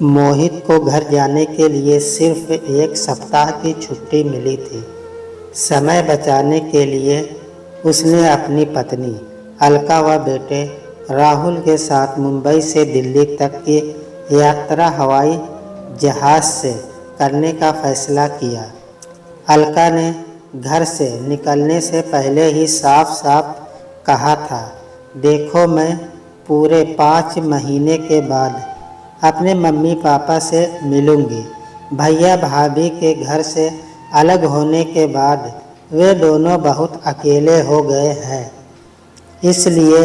मोहित को घर जाने के लिए सिर्फ एक सप्ताह की छुट्टी मिली थी। समय बचाने के लिए उसने अपनी पत्नी अलका व बेटे राहुल के साथ मुंबई से दिल्ली तक की यात्रा हवाई जहाज़ से करने का फैसला किया। अलका ने घर से निकलने से पहले ही साफ साफ कहा था, देखो मैं पूरे 5 महीने के बाद अपने मम्मी पापा से मिलूंगी। भैया भाभी के घर से अलग होने के बाद वे दोनों बहुत अकेले हो गए हैं, इसलिए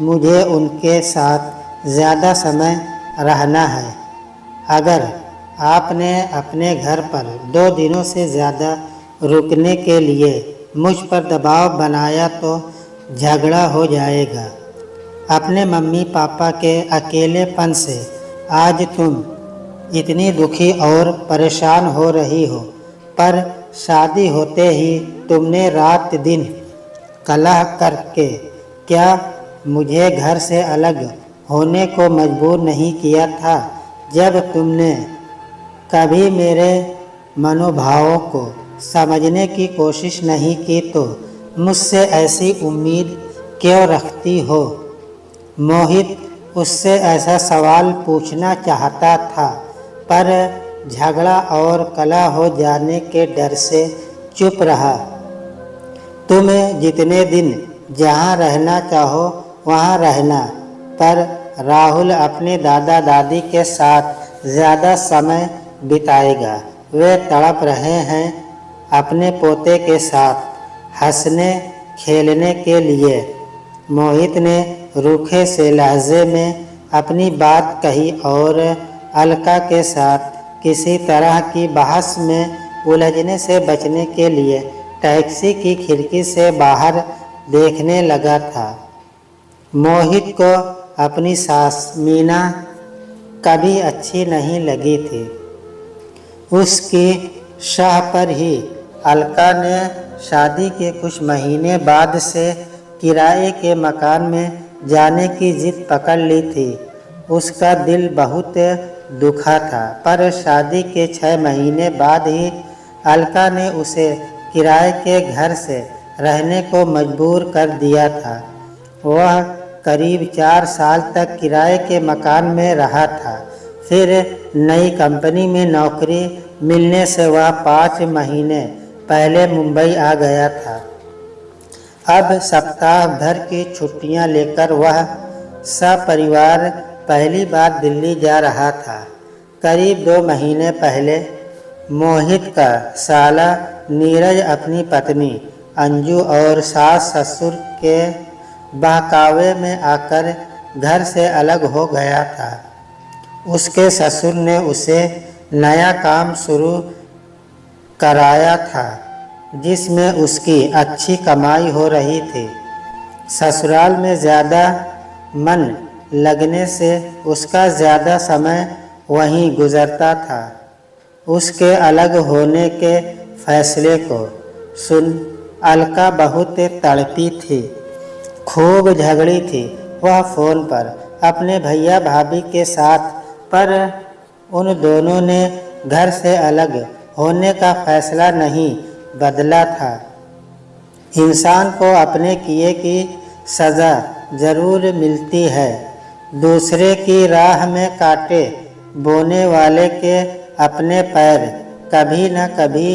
मुझे उनके साथ ज़्यादा समय रहना है। अगर आपने अपने घर पर 2 दिनों से ज़्यादा रुकने के लिए मुझ पर दबाव बनाया तो झगड़ा हो जाएगा। अपने मम्मी पापा के अकेलेपन से आज तुम इतनी दुखी और परेशान हो रही हो, पर शादी होते ही तुमने रात दिन कलह करके क्या मुझे घर से अलग होने को मजबूर नहीं किया था? जब तुमने कभी मेरे मनोभावों को समझने की कोशिश नहीं की तो मुझसे ऐसी उम्मीद क्यों रखती हो? मोहित उससे ऐसा सवाल पूछना चाहता था, पर झगड़ा और कलह हो जाने के डर से चुप रहा। तुम जितने दिन जहाँ रहना चाहो वहाँ रहना, पर राहुल अपने दादा दादी के साथ ज़्यादा समय बिताएगा। वे तड़प रहे हैं अपने पोते के साथ हंसने खेलने के लिए। मोहित ने रूखे से लहजे में अपनी बात कही और अलका के साथ किसी तरह की बहस में उलझने से बचने के लिए टैक्सी की खिड़की से बाहर देखने लगा था। मोहित को अपनी सास मीना कभी अच्छी नहीं लगी थी। उसकी शाह पर ही अलका ने शादी के कुछ महीने बाद से किराए के मकान में जाने की जिद पकड़ ली थी। उसका दिल बहुत दुखा था, पर शादी के 6 महीने बाद ही अलका ने उसे किराए के घर से रहने को मजबूर कर दिया था। वह करीब 4 साल तक किराए के मकान में रहा था। फिर नई कंपनी में नौकरी मिलने से वह 5 महीने पहले मुंबई आ गया था। अब सप्ताह भर की छुट्टियां लेकर वह सपरिवार पहली बार दिल्ली जा रहा था। करीब 2 महीने पहले मोहित का साला नीरज अपनी पत्नी अंजू और सास ससुर के बहकावे में आकर घर से अलग हो गया था। उसके ससुर ने उसे नया काम शुरू कराया था, जिसमें उसकी अच्छी कमाई हो रही थी। ससुराल में ज़्यादा मन लगने से उसका ज़्यादा समय वहीं गुजरता था। उसके अलग होने के फैसले को सुन अलका बहुत तड़पी थी, खूब झगड़ी थी वह फ़ोन पर अपने भैया भाभी के साथ, पर उन दोनों ने घर से अलग होने का फैसला नहीं बदला था। इंसान को अपने किए की सज़ा ज़रूर मिलती है। दूसरे की राह में कांटे बोने वाले के अपने पैर कभी न कभी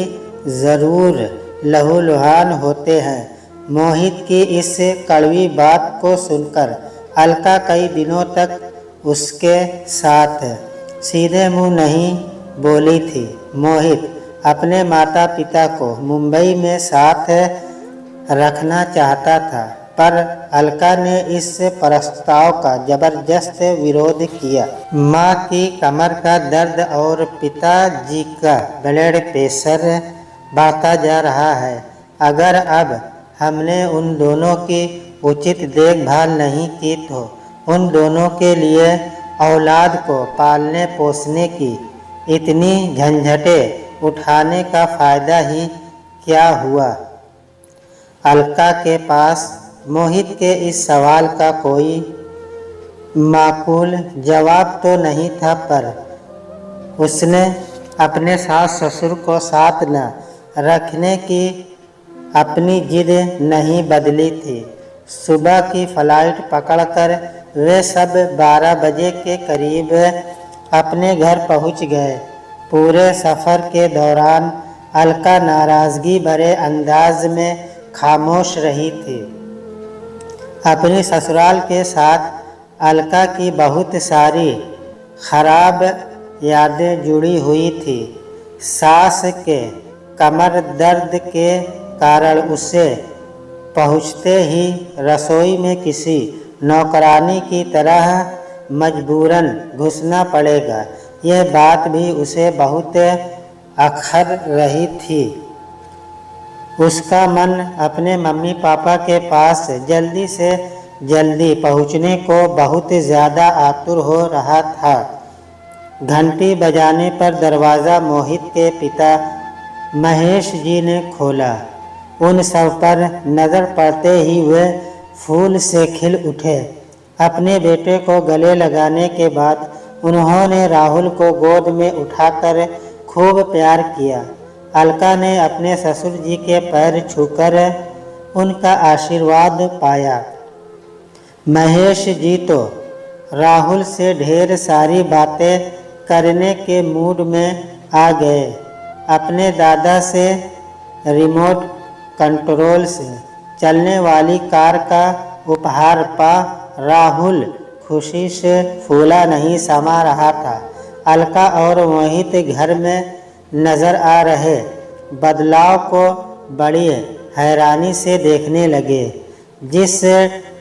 ज़रूर लहूलुहान होते हैं। मोहित की इस कड़वी बात को सुनकर अलका कई दिनों तक उसके साथ सीधे मुंह नहीं बोली थी। मोहित अपने माता पिता को मुंबई में साथ रखना चाहता था, पर अलका ने इस प्रस्ताव का जबरदस्त विरोध किया। माँ की कमर का दर्द और पिताजी का ब्लड प्रेशर बढ़ता जा रहा है। अगर अब हमने उन दोनों की उचित देखभाल नहीं की तो उन दोनों के लिए औलाद को पालने पोसने की इतनी झंझटें उठाने का फ़ायदा ही क्या हुआ? अलका के पास मोहित के इस सवाल का कोई माकूल जवाब तो नहीं था, पर उसने अपने सास ससुर को साथ न रखने की अपनी जिद नहीं बदली थी। सुबह की फ्लाइट पकड़कर वे सब 12 बजे के करीब अपने घर पहुंच गए। पूरे सफ़र के दौरान अलका नाराज़गी भरे अंदाज में खामोश रही थी। अपनी ससुराल के साथ अलका की बहुत सारी खराब यादें जुड़ी हुई थी। सास के कमर दर्द के कारण उसे पहुँचते ही रसोई में किसी नौकरानी की तरह मजबूरन घुसना पड़ेगा। यह बात भी उसे बहुत अखर रही थी। उसका मन अपने मम्मी पापा के पास जल्दी से जल्दी पहुंचने को बहुत ज़्यादा आतुर हो रहा था। घंटी बजाने पर दरवाज़ा मोहित के पिता महेश जी ने खोला। उन सब पर नज़र पड़ते ही वे फूल से खिल उठे। अपने बेटे को गले लगाने के बाद उन्होंने राहुल को गोद में उठाकर खूब प्यार किया। अलका ने अपने ससुर जी के पैर छूकर उनका आशीर्वाद पाया। महेश जी तो राहुल से ढेर सारी बातें करने के मूड में आ गए। अपने दादा से रिमोट कंट्रोल से चलने वाली कार का उपहार पा राहुल खुशी से फूला नहीं समा रहा था। अलका और मोहित घर में नज़र आ रहे बदलाव को बड़ी हैरानी से देखने लगे। जिस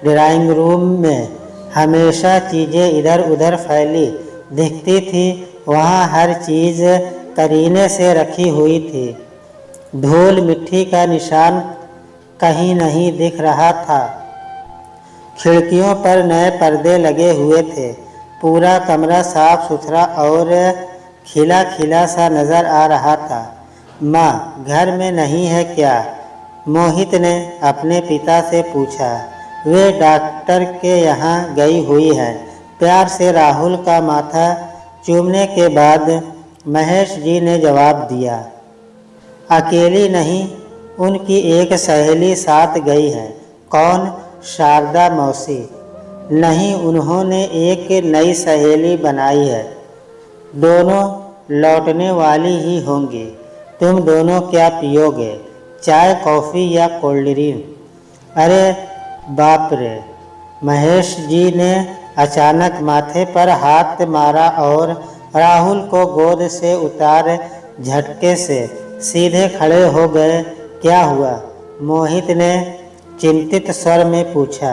ड्राइंग रूम में हमेशा चीज़ें इधर उधर फैली दिखती थी, वहाँ हर चीज़ करीने से रखी हुई थी। धूल मिट्टी का निशान कहीं नहीं दिख रहा था। खिड़कियों पर नए पर्दे लगे हुए थे। पूरा कमरा साफ सुथरा और खिला खिला सा नज़र आ रहा था। माँ घर में नहीं है क्या? मोहित ने अपने पिता से पूछा। वे डॉक्टर के यहाँ गई हुई है। प्यार से राहुल का माथा चूमने के बाद महेश जी ने जवाब दिया। अकेली नहीं, उनकी एक सहेली साथ गई है। कौन? शारदा मौसी। नहीं, उन्होंने एक नई सहेली बनाई है। दोनों लौटने वाली ही होंगी। तुम दोनों क्या पियोगे? चाय, कॉफ़ी या कोल्ड ड्रिंक? अरे बाप रे! महेश जी ने अचानक माथे पर हाथ मारा और राहुल को गोद से उतार झटके से सीधे खड़े हो गए। क्या हुआ? मोहित ने चिंतित स्वर में पूछा।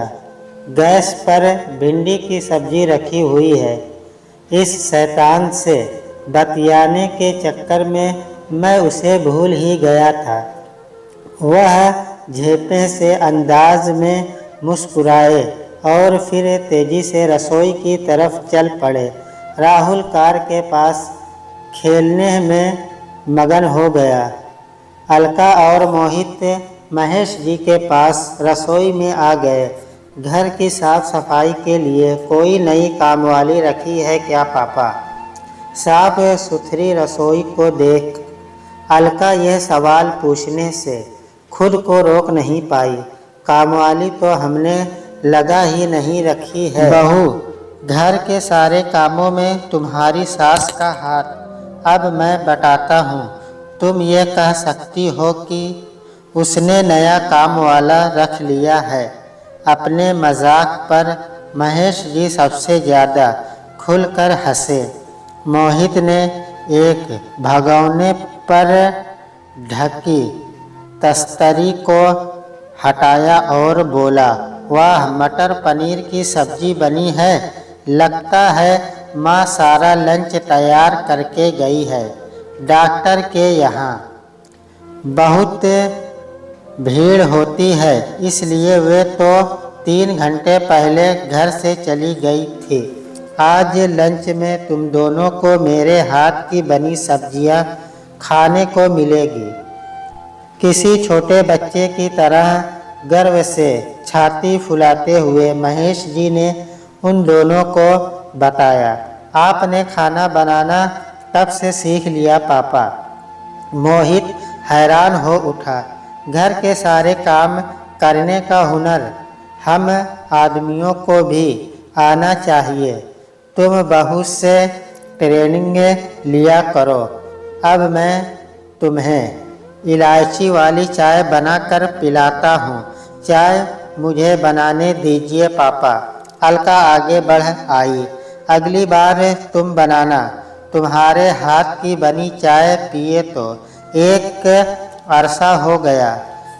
गैस पर भिंडी की सब्जी रखी हुई है। इस शैतान से बतियाने के चक्कर में मैं उसे भूल ही गया था। वह झेपे से अंदाज में मुस्कुराए और फिर तेजी से रसोई की तरफ चल पड़े। राहुल कार के पास खेलने में मगन हो गया। अलका और मोहित महेश जी के पास रसोई में आ गए। घर की साफ सफाई के लिए कोई नई कामवाली रखी है क्या पापा? साफ सुथरी रसोई को देख अलका यह सवाल पूछने से खुद को रोक नहीं पाई। कामवाली तो हमने लगा ही नहीं रखी है बहू। घर के सारे कामों में तुम्हारी सास का हाथ अब मैं बटाता हूँ। तुम ये कह सकती हो कि उसने नया काम वाला रख लिया है। अपने मजाक पर महेश जी सबसे ज़्यादा खुलकर हंसे। मोहित ने एक भगोने पर ढकी तस्तरी को हटाया और बोला, वाह, मटर पनीर की सब्जी बनी है। लगता है माँ सारा लंच तैयार करके गई है। डॉक्टर के यहाँ बहुत भीड़ होती है, इसलिए वे तो 3 घंटे पहले घर से चली गई थी। आज लंच में तुम दोनों को मेरे हाथ की बनी सब्जियां खाने को मिलेगी। किसी छोटे बच्चे की तरह गर्व से छाती फुलाते हुए महेश जी ने उन दोनों को बताया। आपने खाना बनाना तब से सीख लिया पापा। मोहित हैरान हो उठा। घर के सारे काम करने का हुनर हम आदमियों को भी आना चाहिए। तुम बहू से ट्रेनिंग लिया करो। अब मैं तुम्हें इलायची वाली चाय बनाकर पिलाता हूँ। चाय मुझे बनाने दीजिए पापा। अलका आगे बढ़ आई। अगली बार तुम बनाना। तुम्हारे हाथ की बनी चाय पिए तो एक अरसा हो गया।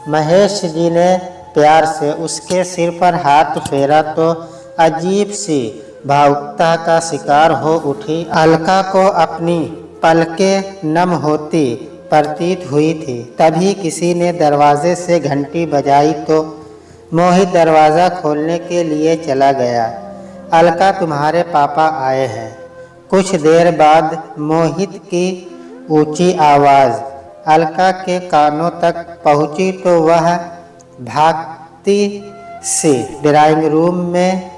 महेश जी ने प्यार से उसके सिर पर हाथ फेरा तो अजीब सी भावुकता का शिकार हो उठी। अलका को अपनी पलकें नम होती प्रतीत हुई थी। तभी किसी ने दरवाजे से घंटी बजाई तो मोहित दरवाज़ा खोलने के लिए चला गया। अलका, तुम्हारे पापा आए हैं। कुछ देर बाद मोहित की ऊंची आवाज़ अलका के कानों तक पहुंची तो वह भागती सी ड्राइंग रूम में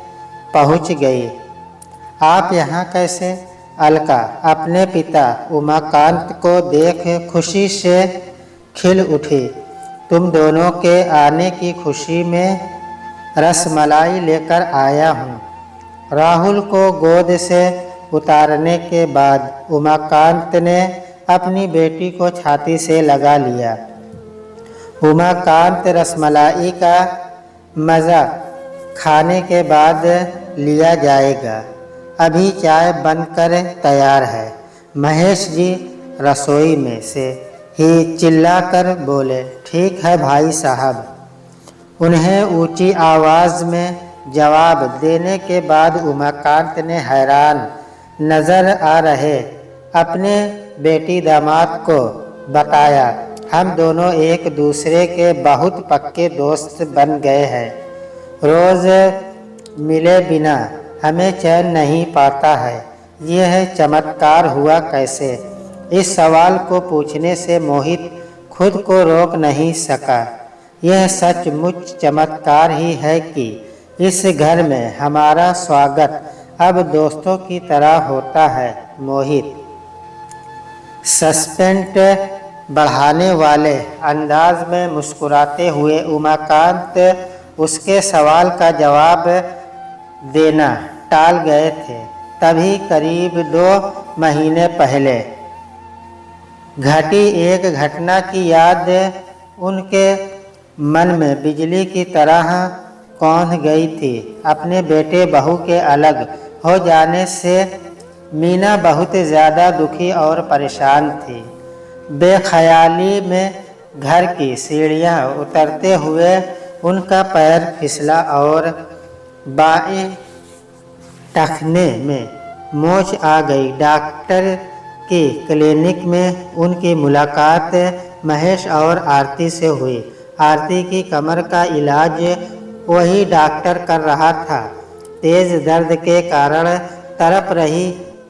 पहुंच गई। आप यहाँ कैसे? अलका अपने पिता उमाकांत को देख खुशी से खिल उठी। तुम दोनों के आने की खुशी में रसमलाई लेकर आया हूँ। राहुल को गोद से उतारने के बाद उमाकांत ने अपनी बेटी को छाती से लगा लिया। उमाकांत, रसमलाई का मज़ा खाने के बाद लिया जाएगा। अभी चाय बनकर तैयार है। महेश जी रसोई में से ही चिल्लाकर बोले। ठीक है भाई साहब। उन्हें ऊंची आवाज़ में जवाब देने के बाद उमाकांत ने हैरान नज़र आ रहे अपने बेटी दामाद को बताया, हम दोनों एक दूसरे के बहुत पक्के दोस्त बन गए हैं। रोज़ मिले बिना हमें चैन नहीं पाता है। यह चमत्कार हुआ कैसे? इस सवाल को पूछने से मोहित खुद को रोक नहीं सका। यह सचमुच चमत्कार ही है कि इस घर में हमारा स्वागत अब दोस्तों की तरह होता है। मोहित सस्पेंस बढ़ाने वाले अंदाज में मुस्कुराते हुए उमाकांत उसके सवाल का जवाब देना टाल गए थे। तभी करीब 2 महीने पहले घटी एक घटना की याद उनके मन में बिजली की तरह कौंध गई थी। अपने बेटे बहू के अलग हो जाने से मीना बहुत ज़्यादा दुखी और परेशान थी। बेख्याली में घर की सीढ़ियाँ उतरते हुए उनका पैर फिसला और बाएं टखने में मोच आ गई। डॉक्टर की क्लिनिक में उनकी मुलाकात महेश और आरती से हुई। आरती की कमर का इलाज वही डॉक्टर कर रहा था। तेज दर्द के कारण तड़प रही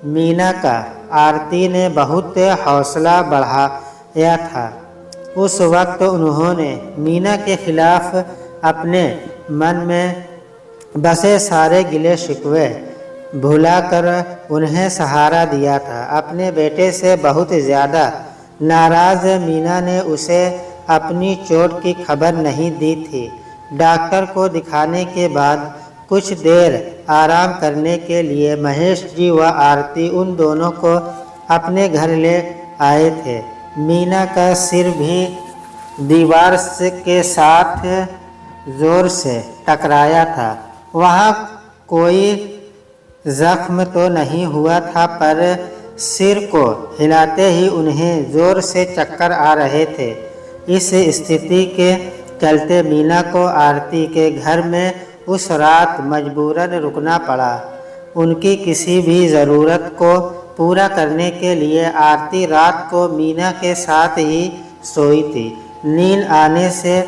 मीना का आरती ने बहुत हौसला बढ़ाया था। उस वक्त उन्होंने मीना के खिलाफ अपने मन में बसे सारे गिले शिकवे भुलाकर उन्हें सहारा दिया था। अपने बेटे से बहुत ज़्यादा नाराज़ मीना ने उसे अपनी चोट की खबर नहीं दी थी। डॉक्टर को दिखाने के बाद कुछ देर आराम करने के लिए महेश जी व आरती उन दोनों को अपने घर ले आए थे। मीना का सिर भी दीवार के साथ ज़ोर से टकराया था। वहाँ कोई जख्म तो नहीं हुआ था, पर सिर को हिलाते ही उन्हें ज़ोर से चक्कर आ रहे थे। इस स्थिति के चलते मीना को आरती के घर में उस रात मजबूरन रुकना पड़ा। उनकी किसी भी ज़रूरत को पूरा करने के लिए आरती रात को मीना के साथ ही सोई थी। नींद आने से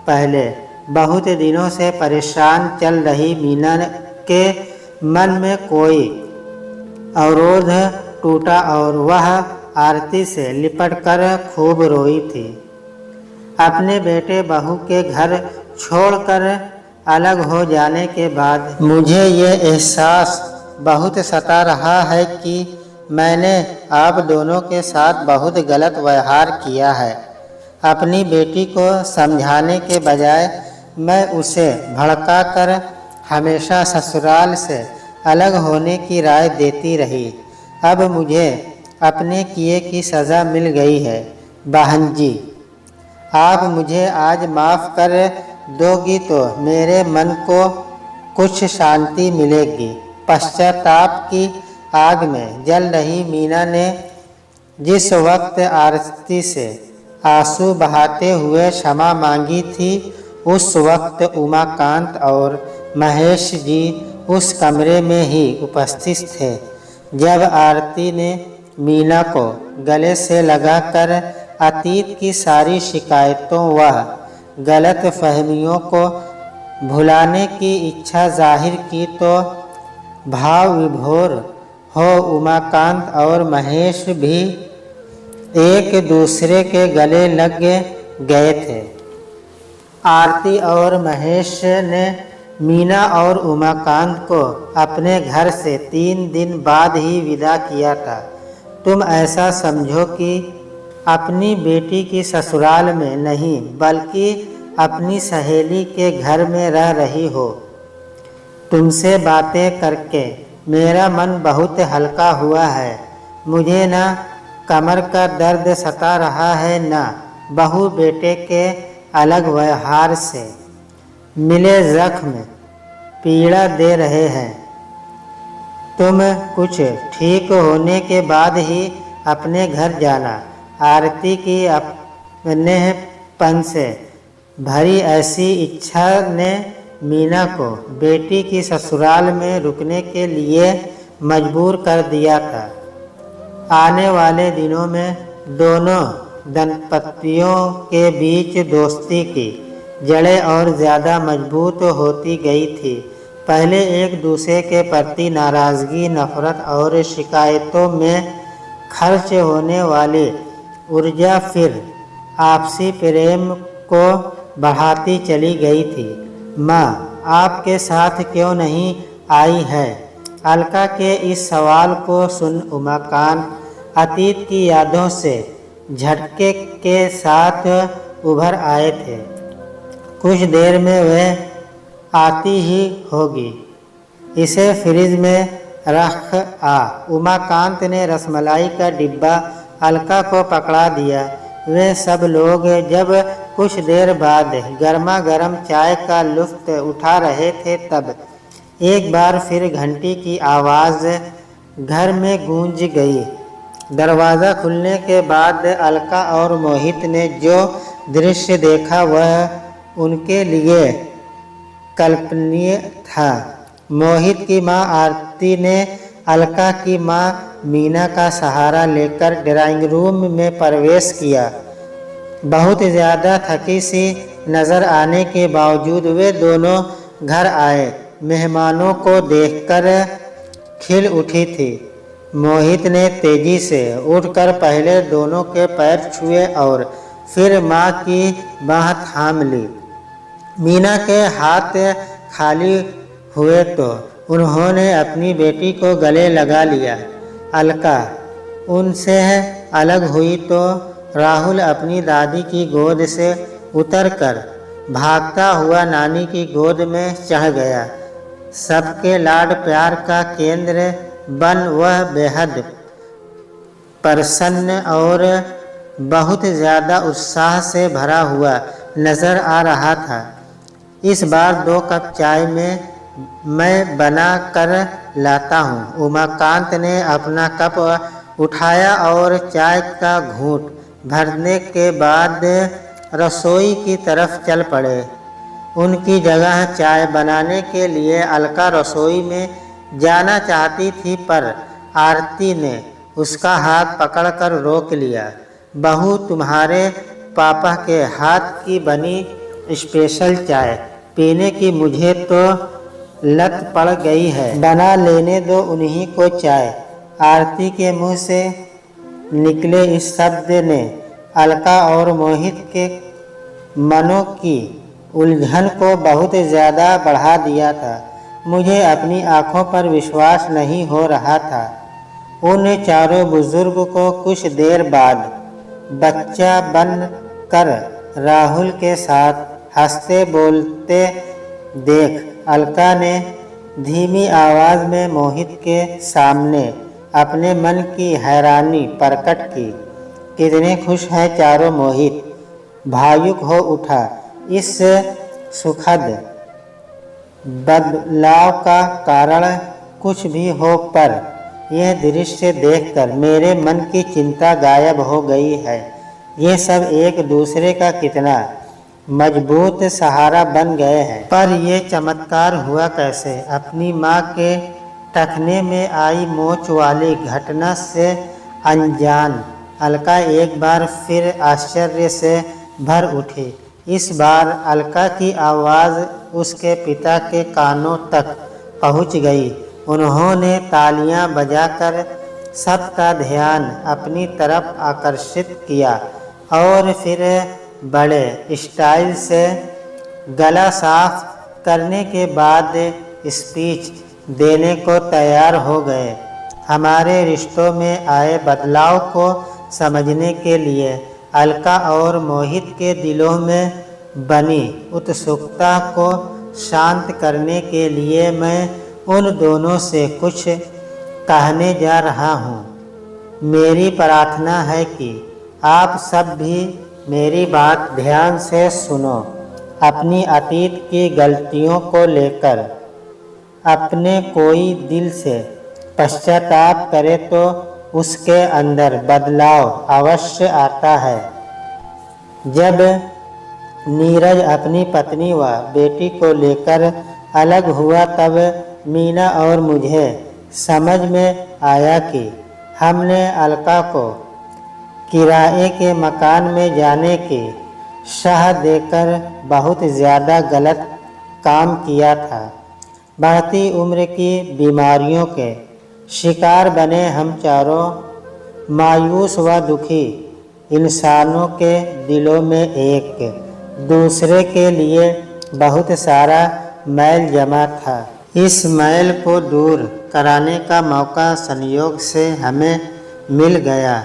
पहले बहुत दिनों से परेशान चल रही मीना के मन में कोई अवरोध टूटा और वह आरती से लिपटकर खूब रोई थी। अपने बेटे बहू के घर छोड़कर अलग हो जाने के बाद मुझे ये एहसास बहुत सता रहा है कि मैंने आप दोनों के साथ बहुत गलत व्यवहार किया है। अपनी बेटी को समझाने के बजाय मैं उसे भड़काकर हमेशा ससुराल से अलग होने की राय देती रही। अब मुझे अपने किए की सज़ा मिल गई है। बहन जी, आप मुझे आज माफ़ कर दोगी तो मेरे मन को कुछ शांति मिलेगी। पश्चाताप की आग में जल रही मीना ने जिस वक्त आरती से आंसू बहाते हुए क्षमा मांगी थी, उस वक्त उमाकांत और महेश जी उस कमरे में ही उपस्थित थे। जब आरती ने मीना को गले से लगाकर अतीत की सारी शिकायतों व गलत फहमियों को भुलाने की इच्छा जाहिर की तो भाव विभोर हो उमाकांत और महेश भी एक दूसरे के गले लग गए थे। आरती और महेश ने मीना और उमाकांत को अपने घर से 3 दिन बाद ही विदा किया था। तुम ऐसा समझो कि अपनी बेटी की ससुराल में नहीं बल्कि अपनी सहेली के घर में रह रही हो। तुमसे बातें करके मेरा मन बहुत हल्का हुआ है। मुझे न कमर का दर्द सता रहा है, न बहू बेटे के अलग व्यवहार से मिले जख्म पीड़ा दे रहे हैं। तुम कुछ ठीक होने के बाद ही अपने घर जाना। आरती की अपनेपन से भरी ऐसी इच्छा ने मीना को बेटी की ससुराल में रुकने के लिए मजबूर कर दिया था। आने वाले दिनों में दोनों दंपतियों के बीच दोस्ती की जड़ें और ज़्यादा मजबूत होती गई थी। पहले एक दूसरे के प्रति नाराज़गी, नफ़रत और शिकायतों में खर्च होने वाली ऊर्जा फिर आपसी प्रेम को बढ़ाती चली गई थी। माँ आपके साथ क्यों नहीं आई है? अलका के इस सवाल को सुन उमाकांत अतीत की यादों से झटके के साथ उभर आए थे। कुछ देर में वह आती ही होगी, इसे फ्रिज में रख आ। उमाकांत ने रसमलाई का डिब्बा अलका को पकड़ा दिया। वे सब लोग जब कुछ देर बाद गर्मा गर्म चाय का लुत्फ़ उठा रहे थे, तब एक बार फिर घंटी की आवाज़ घर में गूंज गई। दरवाज़ा खुलने के बाद अलका और मोहित ने जो दृश्य देखा वह उनके लिए कल्पनीय था। मोहित की माँ आरती ने अलका की माँ मीना का सहारा लेकर ड्राइंग रूम में प्रवेश किया। बहुत ज़्यादा थकी सी नज़र आने के बावजूद वे दोनों घर आए मेहमानों को देखकर खिल उठी थी। मोहित ने तेजी से उठकर पहले दोनों के पैर छुए और फिर माँ की बाँह थाम ली। मीना के हाथ खाली हुए तो उन्होंने अपनी बेटी को गले लगा लिया। अलका उनसे अलग हुई तो राहुल अपनी दादी की गोद से उतरकर भागता हुआ नानी की गोद में चढ़ गया। सबके लाड प्यार का केंद्र बन वह बेहद प्रसन्न और बहुत ज़्यादा उत्साह से भरा हुआ नज़र आ रहा था। इस बार 2 कप चाय में मैं बना कर लाता हूँ। उमाकांत ने अपना कप उठाया और चाय का घूंट भरने के बाद रसोई की तरफ चल पड़े। उनकी जगह चाय बनाने के लिए अलका रसोई में जाना चाहती थी, पर आरती ने उसका हाथ पकड़कर रोक लिया। बहू, तुम्हारे पापा के हाथ की बनी स्पेशल चाय पीने की मुझे तो लत पड़ गई है। बना लेने दो उन्हीं को चाय। आरती के मुंह से निकले इस शब्द ने अलका और मोहित के मनों की उलझन को बहुत ज़्यादा बढ़ा दिया था। मुझे अपनी आँखों पर विश्वास नहीं हो रहा था। उन चारों बुजुर्ग को कुछ देर बाद बच्चा बन कर राहुल के साथ हंसते बोलते देख अलका ने धीमी आवाज में मोहित के सामने अपने मन की हैरानी प्रकट की। कितने खुश हैं चारों। मोहित भावुक हो उठा। इस सुखद बदलाव का कारण कुछ भी हो, पर यह दृश्य देखकर मेरे मन की चिंता गायब हो गई है। ये सब एक दूसरे का कितना मजबूत सहारा बन गए हैं। पर यह चमत्कार हुआ कैसे? अपनी माँ के टखने में आई मोच वाली घटना से अनजान अलका एक बार फिर आश्चर्य से भर उठी। इस बार अलका की आवाज़ उसके पिता के कानों तक पहुंच गई। उन्होंने तालियां बजाकर सबका ध्यान अपनी तरफ आकर्षित किया और फिर बड़े स्टाइल से गला साफ करने के बाद स्पीच देने को तैयार हो गए। हमारे रिश्तों में आए बदलाव को समझने के लिए अलका और मोहित के दिलों में बनी उत्सुकता को शांत करने के लिए मैं उन दोनों से कुछ कहने जा रहा हूँ। मेरी प्रार्थना है कि आप सब भी मेरी बात ध्यान से सुनो। अपनी अतीत की गलतियों को लेकर अपने कोई दिल से पश्चाताप करे तो उसके अंदर बदलाव अवश्य आता है। जब नीरज अपनी पत्नी व बेटी को लेकर अलग हुआ तब मीना और मुझे समझ में आया कि हमने अलका को किराए के मकान में जाने की शह देकर बहुत ज़्यादा गलत काम किया था। बढ़ती उम्र की बीमारियों के शिकार बने हम चारों मायूस व दुखी इंसानों के दिलों में एक दूसरे के लिए बहुत सारा मैल जमा था। इस मैल को दूर कराने का मौका संयोग से हमें मिल गया।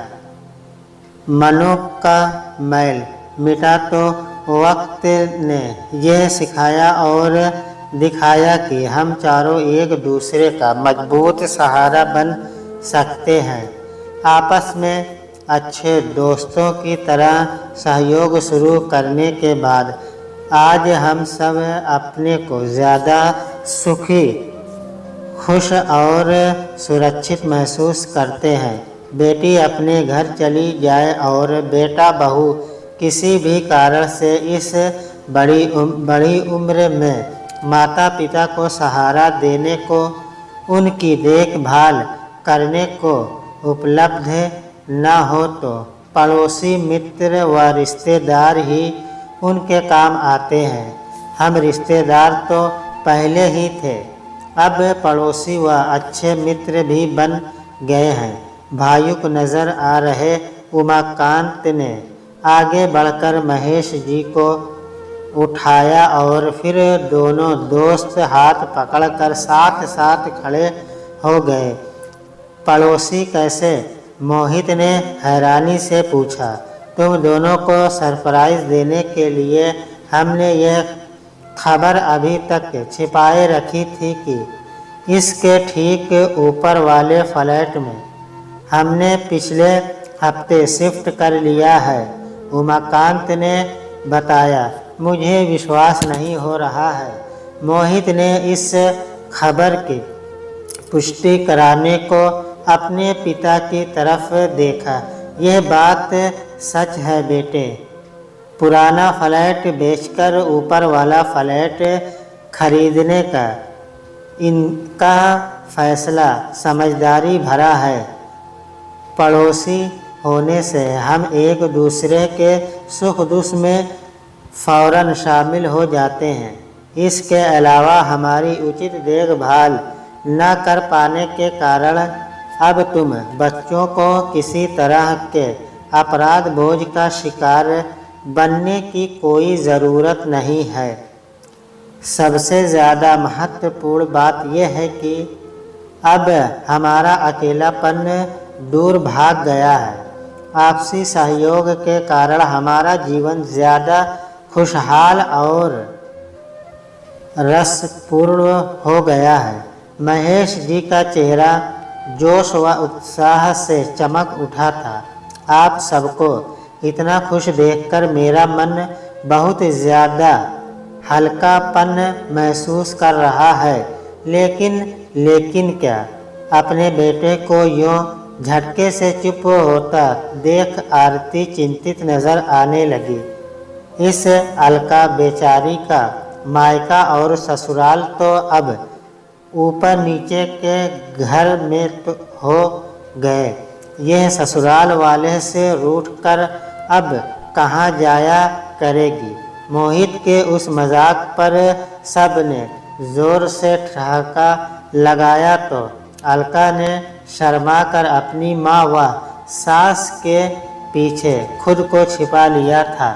मनों का मैल मिटा तो वक्त ने यह सिखाया और दिखाया कि हम चारों एक दूसरे का मजबूत सहारा बन सकते हैं। आपस में अच्छे दोस्तों की तरह सहयोग शुरू करने के बाद आज हम सब अपने को ज़्यादा सुखी, खुश और सुरक्षित महसूस करते हैं। बेटी अपने घर चली जाए और बेटा बहू किसी भी कारण से इस बड़ी उम्र में माता पिता को सहारा देने को, उनकी देखभाल करने को उपलब्ध न हो तो पड़ोसी मित्र व रिश्तेदार ही उनके काम आते हैं। हम रिश्तेदार तो पहले ही थे, अब पड़ोसी व अच्छे मित्र भी बन गए हैं। भावुक नज़र आ रहे उमाकांत ने आगे बढ़कर महेश जी को उठाया और फिर दोनों दोस्त हाथ पकड़कर साथ साथ खड़े हो गए। पड़ोसी कैसे? मोहित ने हैरानी से पूछा। तुम दोनों को सरप्राइज़ देने के लिए हमने यह खबर अभी तक छिपाए रखी थी कि इसके ठीक ऊपर वाले फ्लैट में हमने पिछले हफ्ते शिफ्ट कर लिया है, उमाकांत ने बताया। मुझे विश्वास नहीं हो रहा है। मोहित ने इस खबर की पुष्टि कराने को अपने पिता की तरफ देखा। यह बात सच है बेटे। पुराना फ्लैट बेचकर ऊपर वाला फ्लैट खरीदने का इनका फैसला समझदारी भरा है। पड़ोसी होने से हम एक दूसरे के सुख दुख में फौरन शामिल हो जाते हैं। इसके अलावा हमारी उचित देखभाल न कर पाने के कारण अब तुम बच्चों को किसी तरह के अपराध बोझ का शिकार बनने की कोई ज़रूरत नहीं है। सबसे ज़्यादा महत्वपूर्ण बात यह है कि अब हमारा अकेलापन दूर भाग गया है। आपसी सहयोग के कारण हमारा जीवन ज़्यादा खुशहाल और रसपूर्ण हो गया है। महेश जी का चेहरा जोश व उत्साह से चमक उठा था। आप सबको इतना खुश देखकर मेरा मन बहुत ज़्यादा हल्कापन महसूस कर रहा है। लेकिन क्या? अपने बेटे को यूँ झटके से चुप होता देख आरती चिंतित नज़र आने लगी। इस अलका बेचारी का मायका और ससुराल तो अब ऊपर नीचे के घर में तो हो गए। यह ससुराल वाले से रूठकर अब कहाँ जाया करेगी। मोहित के उस मजाक पर सब ने जोर से ठहाका लगाया तो अलका ने शर्मा कर अपनी माँ व सास के पीछे खुद को छिपा लिया था।